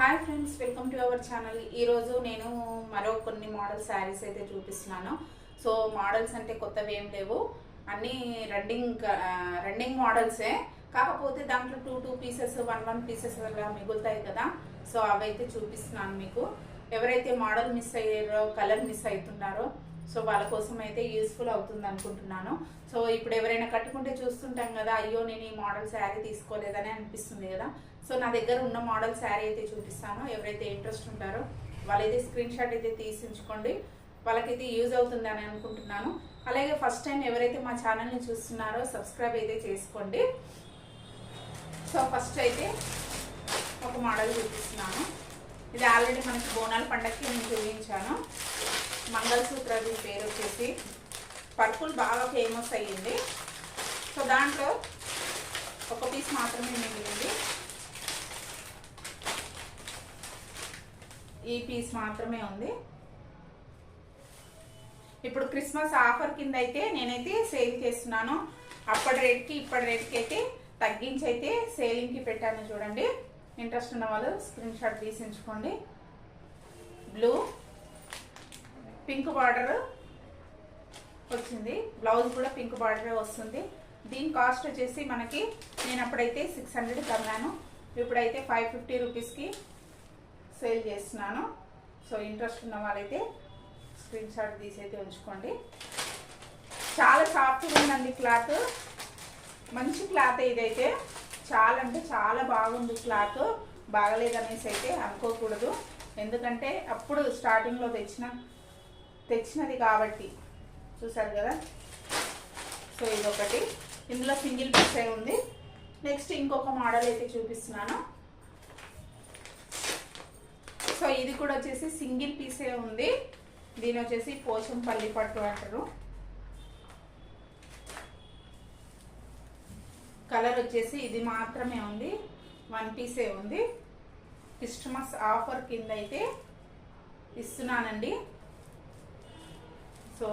Hi friends, welcome to our channel. ఈరోజు నేను మరో కొన్ని మోడల్ శారీస్ అయితే చూపిస్తున్నాను. సో మోడల్స్ అంటే కొత్తవి ఏం లేవు, అన్నీ రన్నింగ్ మోడల్సే. కాకపోతే దాంట్లో టూ పీసెస్ వన్ పీసెస్ అలా మిగులుతాయి కదా, సో అవైతే చూపిస్తున్నాను మీకు. ఎవరైతే మోడల్ మిస్ అయ్యారో, కలర్ మిస్ అవుతున్నారో, సో వాళ్ళ కోసం అయితే యూస్ఫుల్ అవుతుంది అనుకుంటున్నాను. సో ఇప్పుడు ఎవరైనా కట్టుకుంటే చూస్తుంటాం కదా, అయ్యో నేను ఈ మోడల్ శారీ తీసుకోలేదని అనిపిస్తుంది కదా. సో నా దగ్గర ఉన్న మోడల్ శారీ అయితే చూపిస్తాను. ఎవరైతే ఇంట్రెస్ట్ ఉంటారో వాళ్ళైతే స్క్రీన్ షాట్ అయితే తీసి ఉంచుకోండి, వాళ్ళకైతే యూజ్ అవుతుంది అని అనుకుంటున్నాను. అలాగే ఫస్ట్ టైం ఎవరైతే మా ఛానల్ని చూస్తున్నారో సబ్స్క్రైబ్ అయితే చేసుకోండి. సో ఫస్ట్ అయితే ఒక మోడల్ చూపిస్తున్నాను. ఇది ఆల్రెడీ మనకి బోనాల పండగకి నేను చూపించాను. మంగళసూత్ర పేరు వచ్చేసి పర్పుల్ బాగా ఫేమస్ అయ్యింది. సో దాంట్లో ఒక పీస్ మాత్రమే మిగిలింది, ఈ పీస్ మాత్రమే ఉంది. ఇప్పుడు క్రిస్మస్ ఆఫర్ కింద అయితే నేనైతే సేల్ చేస్తున్నాను. అప్పటి రేట్కి ఇప్పటి రేట్కి అయితే తగ్గించి అయితే సేలింగ్కి పెట్టాను. చూడండి, ఇంట్రెస్ట్ ఉన్న వాళ్ళు స్క్రీన్ షాట్ తీసించుకోండి. బ్లూ పింక్ బార్డర్ వచ్చింది, బ్లౌజ్ కూడా పింక్ బార్డరే వస్తుంది. దీని కాస్ట్ వచ్చేసి మనకి, నేను అప్పుడైతే 600 కమ్మాను, ఇప్పుడైతే 550 రూపీస్కి సేల్ చేస్తున్నాను. సో ఇంట్రెస్ట్ ఉన్న వాళ్ళైతే స్క్రీన్ షాట్ తీసి అయితే ఉంచుకోండి. చాలా సాఫ్ట్గా ఉందండి క్లాత్, మంచి క్లాత్. ఇదైతే చాలా అంటే చాలా బాగుంది క్లాత్. బాగలేదనేసి అయితే అనుకోకూడదు, ఎందుకంటే అప్పుడు స్టార్టింగ్లో తెచ్చినది కాబట్టి. చూసారు కదా. సో ఇదొకటి, ఇందులో సింగిల్ పీసే ఉంది. నెక్స్ట్ ఇంకొక మోడల్ అయితే చూపిస్తున్నాను. సో ఇది కూడా వచ్చేసి సింగిల్ పీసే ఉంది. దీని వచ్చేసి పోచంపల్లి పట్టు అంటారు. కలర్ వచ్చేసి ఇది మాత్రమే ఉంది, వన్ పీసే ఉంది. క్రిస్మస్ ఆఫర్ కింద అయితే ఇస్తున్నానండి. సో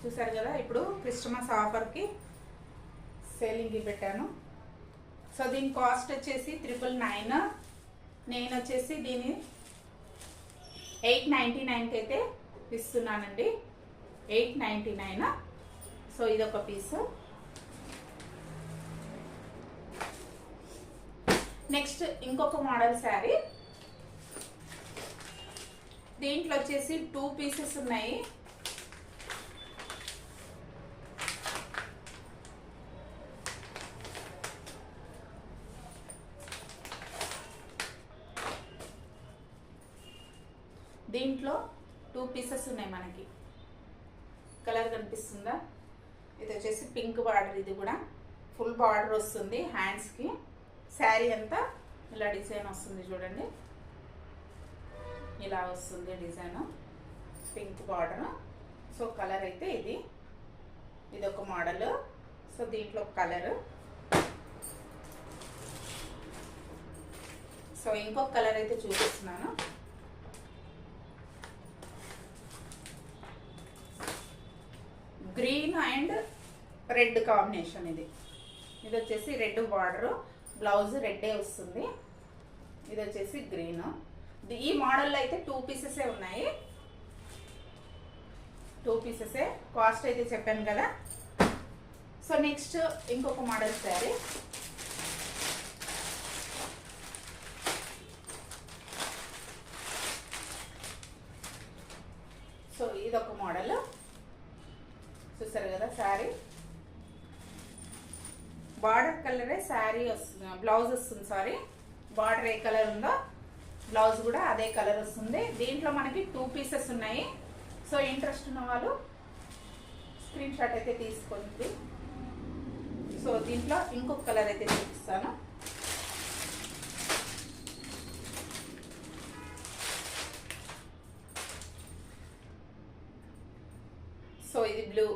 చూసారు కదా, ఇప్పుడు క్రిస్మస్ ఆఫర్కి సేలింగ్కి పెట్టాను. సో దీని కాస్ట్ వచ్చేసి 999. నేను వచ్చేసి దీన్ని 899కి అయితే ఇస్తున్నానండి, 899. సో ఇదొక పీసు. నెక్స్ట్ ఇంకొక మోడల్ శారీ. దీంట్లో వచ్చేసి 2 పీసెస్ ఉన్నాయి. దీంట్లో 2 పీసెస్ ఉన్నాయి మనకి. కలర్ కనిపిస్తుందా? ఇది వచ్చేసి పింక్ బార్డర్, ఇది కూడా ఫుల్ బార్డర్ వస్తుంది హ్యాండ్స్కి. శారీ అంతా ఇలా డిజైన్ వస్తుంది చూడండి, ఇలా వస్తుంది design, pink border. So colour అయితే ఇదొక మోడల్. సో దీంట్లో కలర్. సో ఇంకొక కలర్ అయితే చూపిస్తున్నాను. Green and red combination. ఇది వచ్చేసి రెడ్ బార్డర్, బ్లౌజ్ రెడ్డే వస్తుంది. ఇది వచ్చేసి గ్రీన్. ఈ మోడల్లో అయితే 2 పీసెసే ఉన్నాయి, 2 పీసెసే. కాస్ట్ అయితే చెప్పాను కదా. సో నెక్స్ట్ ఇంకొక మోడల్ శారీ. సో ఇదొక మోడల్. చూసారు కదా, శారీ బార్డర్ కలరే శారీ వస్తుంది, బ్లౌజ్ వస్తుంది. సారీ, బార్డర్ ఏ కలర్ ఉందో బ్లౌజ్ కూడా అదే కలర్ వస్తుంది. దీంట్లో మనకి 2 పీసెస్ ఉన్నాయి. సో ఇంట్రెస్ట్ ఉన్న వాళ్ళు స్క్రీన్ షాట్ అయితే తీసుకోండి. సో దీంట్లో ఇంకొక కలర్ అయితే చూపిస్తాను. సో ఇది బ్లూ,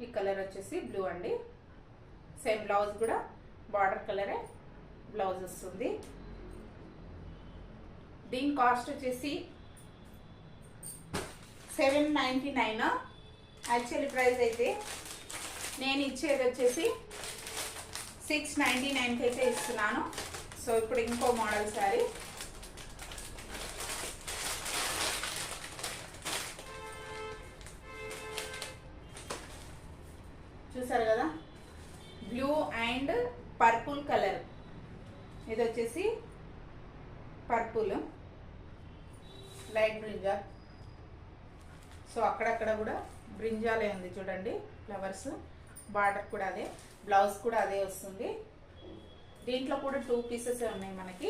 ఈ కలర్ వచ్చేసి బ్లూ అండి. సేమ్ బ్లౌజ్ కూడా బార్డర్ కలరే బ్లౌజ్ వస్తుంది. దీని కాస్ట్ వచ్చేసి 799. యాక్చువల్లీ ప్రైస్ అయితే నేను ఇచ్చేది వచ్చేసి 699కి అయితే ఇస్తున్నాను. సో ఇప్పుడు ఇంకో మోడల్ శారీ. చూసారు కదా, బ్లూ అండ్ పర్పుల్ కలర్. ఇది వచ్చేసి పర్పుల్ లైట్ బ్రింజాల్. సో అక్కడక్కడ కూడా బ్రింజాలే ఉంది చూడండి, ఫ్లవర్స్. బార్డర్ కూడా అదే, బ్లౌజ్ కూడా అదే వస్తుంది. దీంట్లో కూడా 2 పీసెస్ ఉన్నాయి మనకి.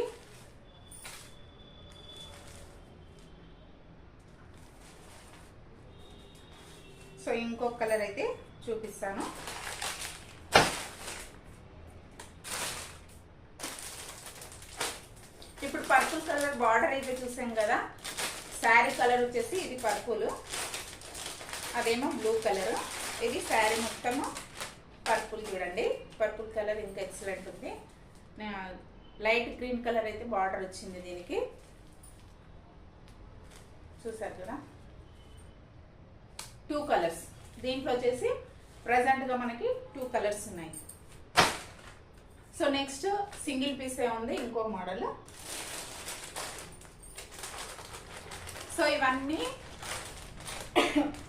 సో ఇంకొక కలర్ అయితే చూపిస్తాను. ఇప్పుడు పర్పుల్ కలర్ బార్డర్ అయితే చూసాం కదా. శారీ కలర్ వచ్చేసి ఇది పర్పుల్, అదేమో బ్లూ కలర్. ఇది శారీ మొత్తము పర్పుల్. చూడండి పర్పుల్ కలర్ ఇంకా ఎక్సలెంట్ ఉంది. లైట్ గ్రీన్ కలర్ అయితే బార్డర్ వచ్చింది దీనికి. చూసారు కదా, 2 కలర్స్. దీంట్లో వచ్చేసి ప్రజెంట్గా మనకి 2 కలర్స్ ఉన్నాయి. సో నెక్స్ట్ సింగిల్ పీసే ఉంది, ఇంకో మోడల్. సో ఇవన్నీ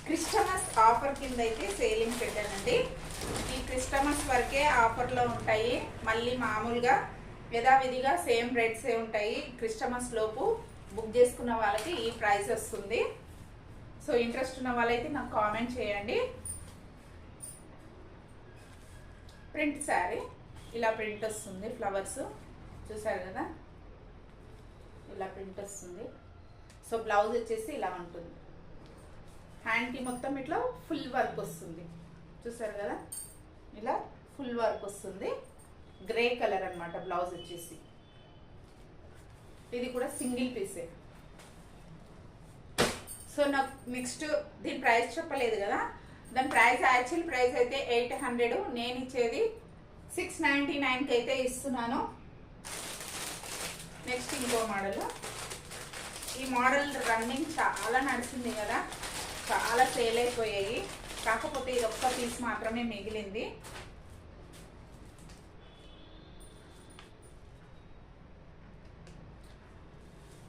క్రిస్టమస్ ఆఫర్ కింద అయితే సేలింగ్ పెట్టానండి. ఈ క్రిస్టమస్ వరకే ఆఫర్లో ఉంటాయి. మళ్ళీ మామూలుగా యథావిధిగా సేమ్ రేట్సే ఉంటాయి. క్రిస్టమస్ లోపు బుక్ చేసుకున్న వాళ్ళకి ఈ ప్రైస్ వస్తుంది. సో ఇంట్రెస్ట్ ఉన్న వాళ్ళైతే నాకు కామెంట్ చేయండి. ప్రింట్ శారీ, ఇలా ప్రింట్ వస్తుంది, ఫ్లవర్స్ చూసారు కదా, ఇలా ప్రింట్ వస్తుంది. సో బ్లౌజ్ వచ్చేసి ఇలా ఉంటుంది. హ్యాండ్కి మొత్తం ఇట్లా ఫుల్ వర్క్ వస్తుంది. చూసారు కదా, ఇలా ఫుల్ వర్క్ వస్తుంది. గ్రే కలర్ అన్నమాట బ్లౌజ్ వచ్చేసి. ఇది కూడా సింగిల్ పీసే. సో నాకు నెక్స్ట్ దీని ప్రైస్ చెప్పలేదు కదా. దాని ప్రైస్ యాక్చువల్ ప్రైస్ అయితే 800. నేను ఇచ్చేది 699కి అయితే ఇస్తున్నాను. నెక్స్ట్ ఇంకో మోడల్. ఈ మోడల్ రన్నింగ్ చాలా నడిచింది కదా, చాలా సేల్ అయిపోయాయి. కాకపోతే ఇది ఒక్క పీస్ మాత్రమే మిగిలింది.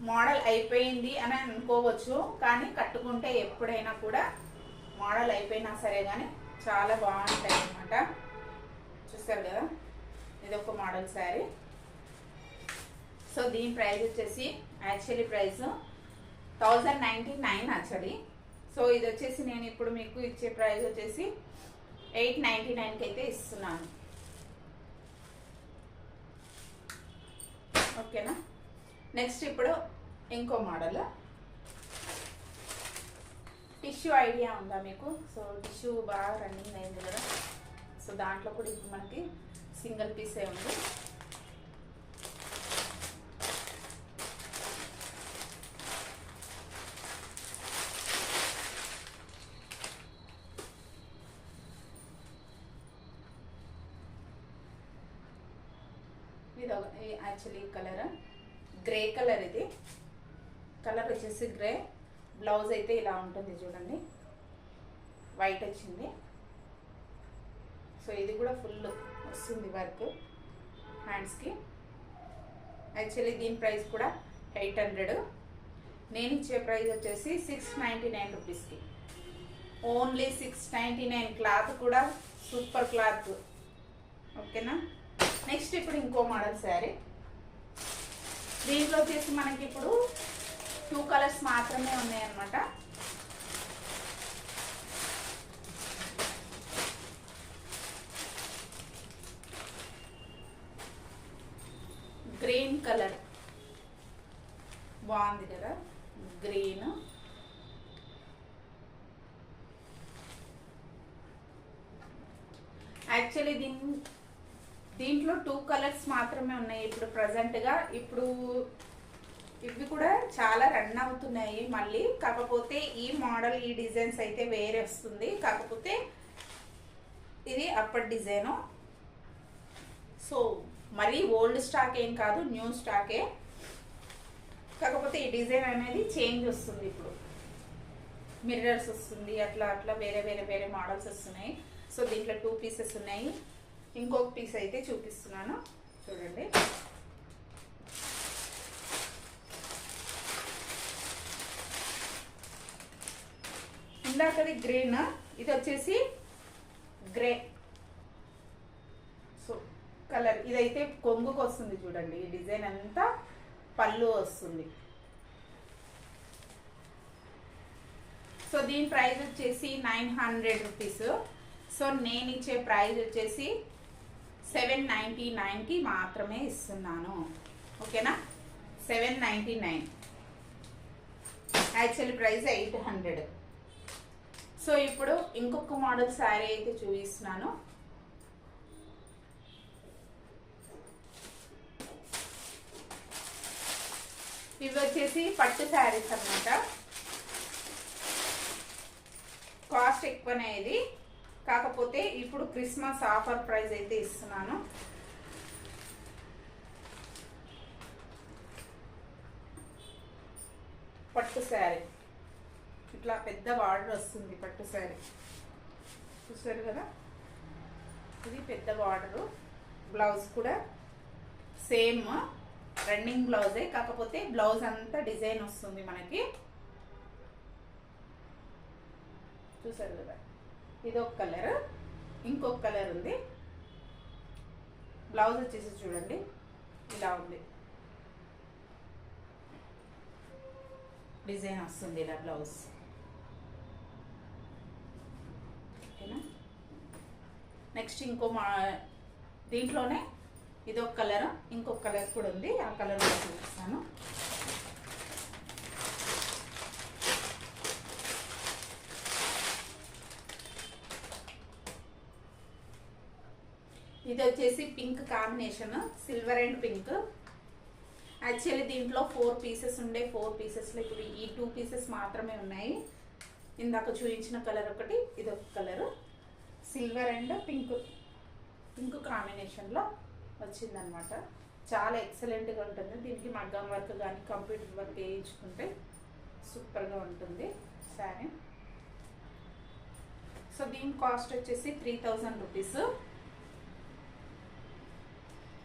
మోడల్ అయిపోయింది అని అనుకోవచ్చు, కానీ కట్టుకుంటే ఎప్పుడైనా కూడా మోడల్ అయిపోయినా సరే కానీ చాలా బాగుంటాయి అన్నమాట. చూస్తారు కదా, ఇది ఒక మోడల్ శారీ. సో దీని ప్రైస్ వచ్చేసి యాక్చువల్లీ ప్రైస్ 1099 యాక్చువల్లీ. సో ఇది వచ్చేసి నేను ఇప్పుడు మీకు ఇచ్చే ప్రైస్ వచ్చేసి 899కి అయితే ఇస్తున్నాను. ఓకేనా. నెక్స్ట్ ఇప్పుడు ఇంకో మోడల్. టిష్యూ ఐడియా ఉందా మీకు? సో టిష్యూ బాగా రన్నింగ్ అయింది కదా. సో దాంట్లో కూడా ఇప్పుడు మనకి సింగిల్ పీసే ఉంది. ఇది యాక్చువల్లీ కలర్ గ్రే కలర్. ఇది కలర్ వచ్చేసి గ్రే. బ్లౌజ్ అయితే ఇలా ఉంటుంది చూడండి, వైట్ వచ్చింది. సో ఇది కూడా ఫుల్ వస్తుంది వర్క్ హ్యాండ్స్కి. యాక్చువల్లీ దీని ప్రైస్ కూడా 800. నేను ఇచ్చే ప్రైస్ వచ్చేసి 699 రూపీస్కి. ఓన్లీ 699. క్లాత్ కూడా సూపర్ క్లాత్. ఓకేనా. నెక్స్ట్ ఇప్పుడు ఇంకో మోడల్ శారీ. దీంట్లో వచ్చేసి మనకి ఇప్పుడు 2 కలర్స్ మాత్రమే ఉన్నాయన్నమాట. గ్రీన్ కలర్ బాగుంది కదా, గ్రీన్. యాక్చువల్లీ దీంట్లో 2 కలర్స్ మాత్రమే ఉన్నాయి ఇప్పుడు ప్రజెంట్గా. ఇప్పుడు ఇవి కూడా చాలా రన్ అవుతున్నాయి మళ్ళీ. కాకపోతే ఈ మోడల్, ఈ డిజైన్స్ అయితే వేరే వస్తుంది. కాకపోతే ఇది అప్పటి డిజైను. సో మరీ ఓల్డ్ స్టాక్ ఏం కాదు, న్యూ స్టాకే. కాకపోతే ఈ డిజైన్ అనేది చేంజ్ వస్తుంది. ఇప్పుడు మిర్రర్స్ వస్తుంది, అట్లా అట్లా వేరే వేరే వేరే మోడల్స్ వస్తున్నాయి. సో దీంట్లో 2 పీసెస్ ఉన్నాయి. ఇంకొక పీస్ అయితే చూపిస్తున్నాను చూడండి. ఇందాకది గ్రీన్, ఇది వచ్చేసి గ్రే. సో కలర్ ఇదైతే కొంగుకు వస్తుంది చూడండి. ఈ డిజైన్ అంతా పళ్ళు వస్తుంది. సో దీని ప్రైస్ వచ్చేసి 900 రూపీస్. సో నేను ఇచ్చే ప్రైస్ వచ్చేసి 799కి మాత్రమే ఇస్తున్నాను. ఓకేనా, 799. Actually price 800. సో ఇప్పుడు ఇంకొక మోడల్ శారీ అయితే చూపిస్తున్నాను. ఇవి వచ్చేసి పట్టు శారీస్ అన్నమాట. కాస్ట్ ఎక్కువనే ఇది, కాకపోతే ఇప్పుడు క్రిస్మస్ ఆఫర్ ప్రైస్ అయితే ఇస్తున్నాను. పట్టు శారీ ఇట్లా పెద్ద బార్డర్ వస్తుంది. పట్టు శారీ చూసారు కదా, ఇది పెద్ద బార్డరు. బ్లౌజ్ కూడా సేమ్ రన్నింగ్ బ్లౌజే, కాకపోతే బ్లౌజ్ అంతా డిజైన్ వస్తుంది మనకి. చూసారు కదా, ఇది ఒక కలర్, ఇంకొక కలర్ ఉంది. బ్లౌజ్ వచ్చేసి చూడండి ఇలా ఉంది, డిజైన్ వస్తుంది ఇలా బ్లౌజ్. ఓకేనా, నెక్స్ట్ దీంట్లోనే ఇదొక కలర్, ఇంకొక కలర్ కూడా ఉంది. ఆ కలర్ కూడా చూపిస్తాను. ఇది వచ్చేసి pink combination, silver and pink. Actually దీంట్లో 4 పీసెస్ ఉండే, 4 పీసెస్లో ఇప్పుడు ఈ 2 పీసెస్ మాత్రమే ఉన్నాయి. ఇందాక చూపించిన కలర్ ఒకటి, ఇది ఒక కలర్, సిల్వర్ అండ్ పింక్ కాంబినేషన్లో వచ్చిందనమాట. చాలా ఎక్సలెంట్గా ఉంటుంది. దీనికి మగ్గం వర్క్ కానీ కంప్యూటర్ వర్క్ వేయించుకుంటే సూపర్గా ఉంటుంది శారీ. సో దీని కాస్ట్ వచ్చేసి 3000 రూపీస్.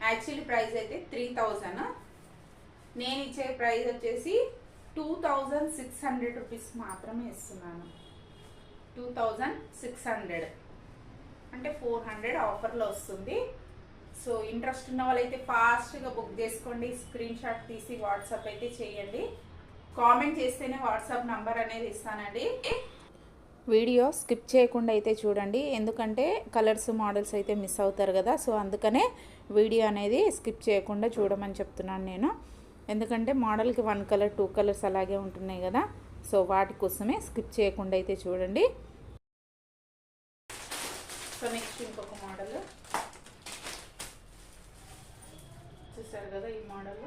యాక్చువల్లీ ప్రైస్ అయితే 3000. నేను ఇచ్చే ప్రైస్ వచ్చేసి 2600 రూపీస్ మాత్రమే ఇస్తున్నాను. 2600 అంటే 400 ఆఫర్లో వస్తుంది. సో ఇంట్రెస్ట్ ఉన్న వాళ్ళైతే ఫాస్ట్గా బుక్ చేసుకోండి. స్క్రీన్ షాట్ తీసి వాట్సాప్ అయితే చేయండి. కామెంట్ చేస్తేనే వాట్సాప్ నంబర్ అనేది ఇస్తానండి. వీడియో స్కిప్ చేయకుండా అయితే చూడండి, ఎందుకంటే కలర్స్ మోడల్స్ అయితే మిస్ అవుతారు కదా. సో అందుకనే వీడియో అనేది స్కిప్ చేయకుండా చూడమని చెప్తున్నాను నేను. ఎందుకంటే మోడల్కి 1 కలర్ 2 కలర్స్ అలాగే ఉంటున్నాయి కదా. సో వాటి కోసమే స్కిప్ చేయకుండా అయితే చూడండి. సో నెక్స్ట్ ఇంకొక మోడల్ చూసారు కదా, ఈ మోడల్.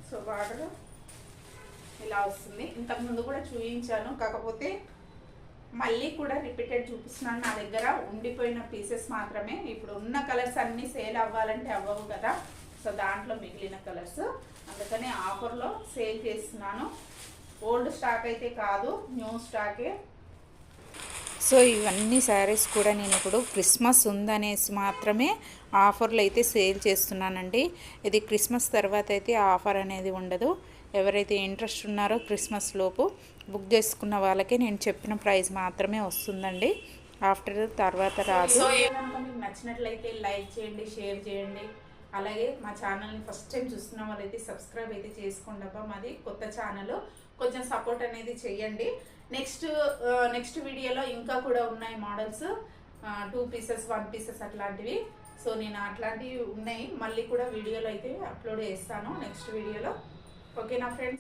సో బార్డర్ ఇలా వస్తుంది. ఇంతకుముందు కూడా చూపించాను, కాకపోతే మళ్ళీ కూడా రిపీటెడ్ చూపిస్తున్నాను. నా దగ్గర ఉండిపోయిన పీసెస్ మాత్రమే. ఇప్పుడు ఉన్న కలర్స్ అన్నీ సేల్ అవ్వాలంటే అవ్వవు కదా. సో దాంట్లో మిగిలిన కలర్స్, అందుకని ఆఫర్లో సేల్ చేస్తున్నాను. ఓల్డ్ స్టాక్ అయితే కాదు, న్యూ స్టాకే. సో ఇవన్నీ శారీస్ కూడా నేను ఇప్పుడు క్రిస్మస్ ఉందనేసి మాత్రమే ఆఫర్లు అయితే సేల్ చేస్తున్నానండి. ఇది క్రిస్మస్ తర్వాత అయితే ఆఫర్ అనేది ఉండదు. ఎవరైతే ఇంట్రెస్ట్ ఉన్నారో క్రిస్మస్ లోపు బుక్ చేసుకున్న వాళ్ళకి నేను చెప్పిన ప్రైస్ మాత్రమే వస్తుందండి. ఆఫ్టర్ తర్వాత రాదు. సో ఏమనుకో మీకు నచ్చినట్లయితే లైక్ చేయండి, షేర్ చేయండి. అలాగే మా ఛానల్ని ఫస్ట్ టైం చూస్తున్న వాళ్ళైతే సబ్స్క్రైబ్ అయితే చేసుకోండి అబ్బా. మాది కొత్త ఛానల్, కొంచెం సపోర్ట్ అనేది చేయండి. నెక్స్ట్ వీడియోలో ఇంకా కూడా ఉన్నాయి మోడల్స్, 2 పీసెస్ 1 పీసెస్ అట్లాంటివి. సో నేను అట్లాంటివి ఉన్నాయి, మళ్ళీ కూడా వీడియోలో అయితే అప్లోడ్ చేస్తాను నెక్స్ట్ వీడియోలో. ఓకేనా ఫ్రెండ్స్.